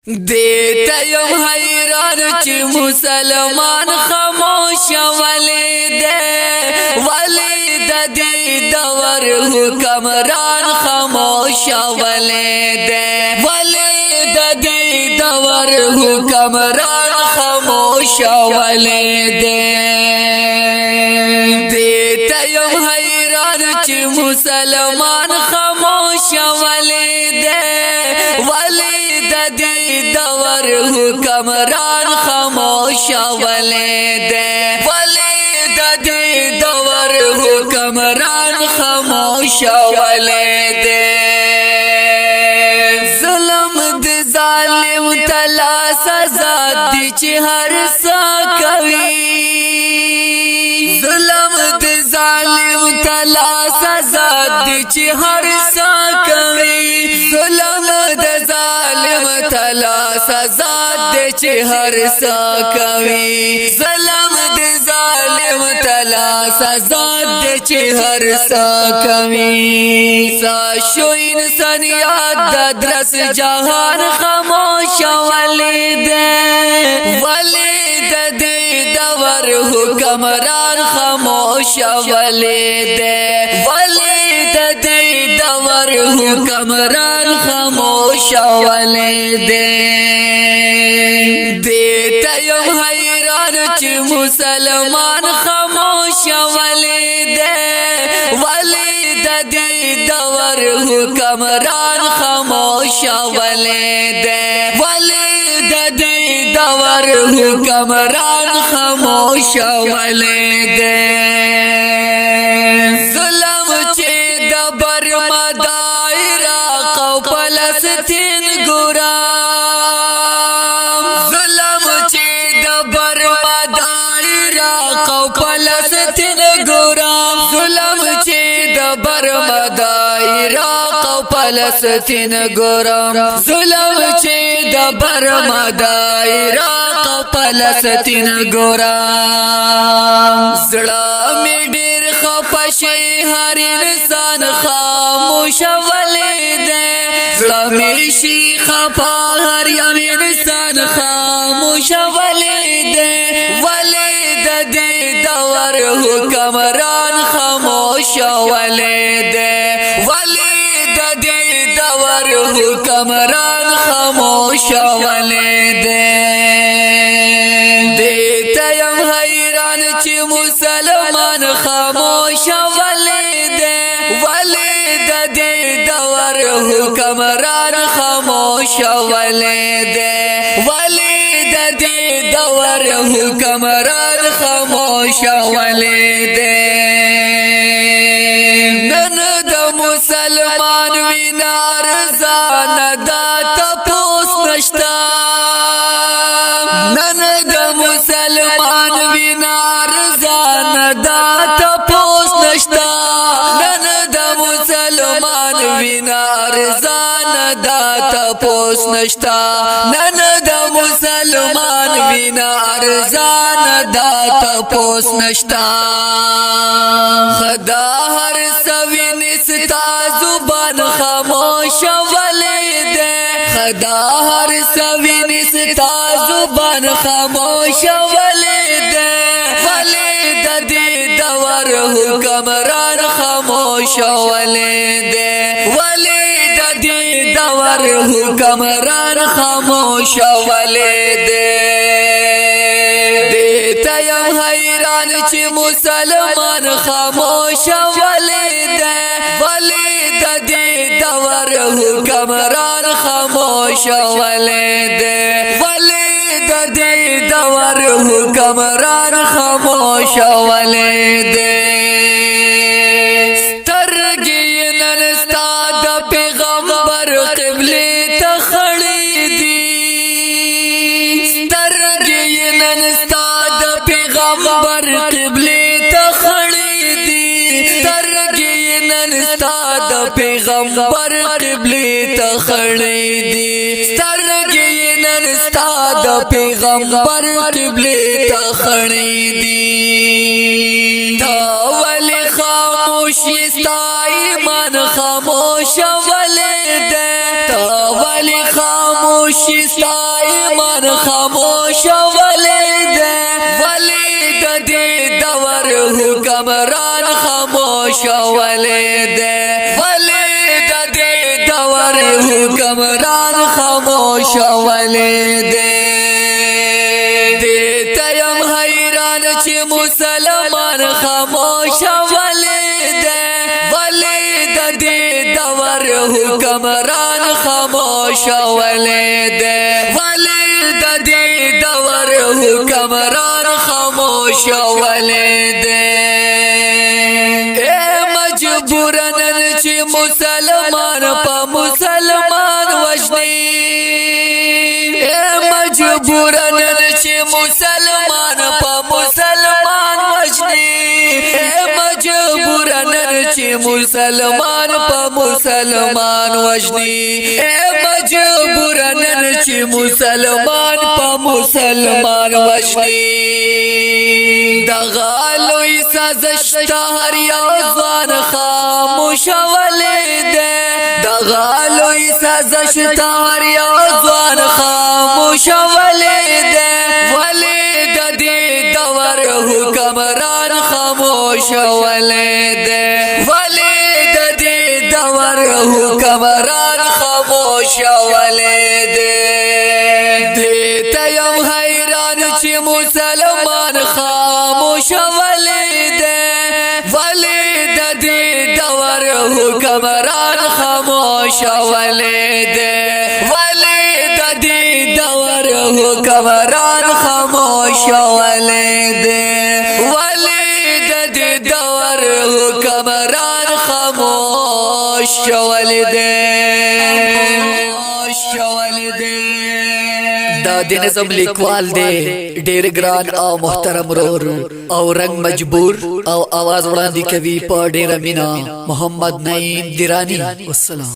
دیتا یم حیران چی مسلمان خاموش ولی دے ولی دا دی دور حکمران خاموش ولی دے ولی دا دی دور حکمران خاموش ولی دے دیتا یم حیران چی مسلمان خاموش ولی دے ولی دا دی دور حکمران خاموش ولی دے ولی دا دی دور حکمران خاموش ولی دے ظلم دی ظالم تلا سزا دی چی ہر سا کوي ظلم دی ظالم تلا سزا دی چی ہر سا کوي ظلم دی ظالم تلا سزا دی چی ہر سا کوي ظلم دی ظالم تلا سزا دی چی ہر سا کوي سا شو انسانیات دا درس جہان خاموش ولی دے ولی دی دور حکمران خاموش ولی دے ولی دی دور حکمران خاموش ولی دے دیتا یم حیران چی مسلمان خاموش ولی دے ولی دی دور حکمران خاموش ولی دے ولی دی دور حکمران خاموش ولی دے ظلم چی دبر مدائرہ قو پلستین گرام ظلم چی دبر مدائرہ قو پلستین گرام ظلم چی دبر مدائرہ قو پلستین گرام ظلم چی دبر مدائرہ قو پلستین گرام زڑا میں ڈیر خفشی ہر انسان خاموش ولی دے زڑا میں شی خفا ہر یم انسان خاموش ولی دے ولی دی دور حکمران خاموش ولی دے ولی دی دور حکمران خاموش ولی دے دیتا یم حیران چی مسلمان خاموش ولی دے ولی دی دور حکمران خاموش ولی دے ولی دی دور حکمران خاموش ولی دے نن دا مسلمان وینار زان دا تپوس نشتا نن دا مسلمان وینار زان دا تپوس نشتا نن دا مسلمان وینار زان دا تپوس نشتا نن دا مسلمان وینار زان دا تپوس نشتا خدا ہر سوی نستا زبان خاموش ولی دے خدا ہر سوی نستا زبان خاموش ولی دے ولی دی دور حکمران خاموش ولی دے ولی دی دور حکمران خاموش ولی دے دیتا یم حیران چی مسلمان خاموش ولی دے ولی دی دور حکمران خاموش ولی دے ولی دی دور حکمران خاموش ولی دے سترگی ننستا دا پیغمبر قبلی تخڑی دی سترگی ننستا دا پیغمبر قبلی تخڑی دی سترگی ننستا دا پیغمبر قبلی تخڑی دی سترگی ننستا دا پیغمبر قبلی تخڑی دی تا ولی خاموشی ستا ایمان خاموش ولی دے تا ولی خاموش خاموشی ستا ایمان خاموش ولی دے ولی ددی دور حکمران خاموش ولی دے ولی ددی دور حکمران خاموش ولی دے دیتا یم حیران چی مسلمان خاموش ولی دے ولی ددی دور حکمران خاموش ولی دے ولی ددی دور حکمران خاموش ولی دے اے مجبورن چی مسلمان پا مسلمان وجنی اے مجبورن چی مسلمان پا مسلمان وجنی اے مجبورن چی مسلمان پا مسلمان وجنی اے مجبورن چی مسلمان پا مسلمان وجنی دغالوی سازشتا هر یو ځوان خاموش ولی دے دغالوی سازشتا هر یو ځوان خاموش ولی دے ولی ددی دور حکمران خاموش ولی دے ولی ددی دور حکمران خاموش ولی دے دیتا یم حیران چی مسلمان خاموش ولی دے ولی ددی دور حکمران خاموش ولی دے ولی ددی دور حکمران خاموش ولی دے ولی ددی دور حکمران خاموش ولی دے دا د نظم لیکوال دی ډیر ګران او محترم رور او رنگ مجبور او आवाज وړاندې کوي په ډیر مینا محمد نعیم درانی والسلام.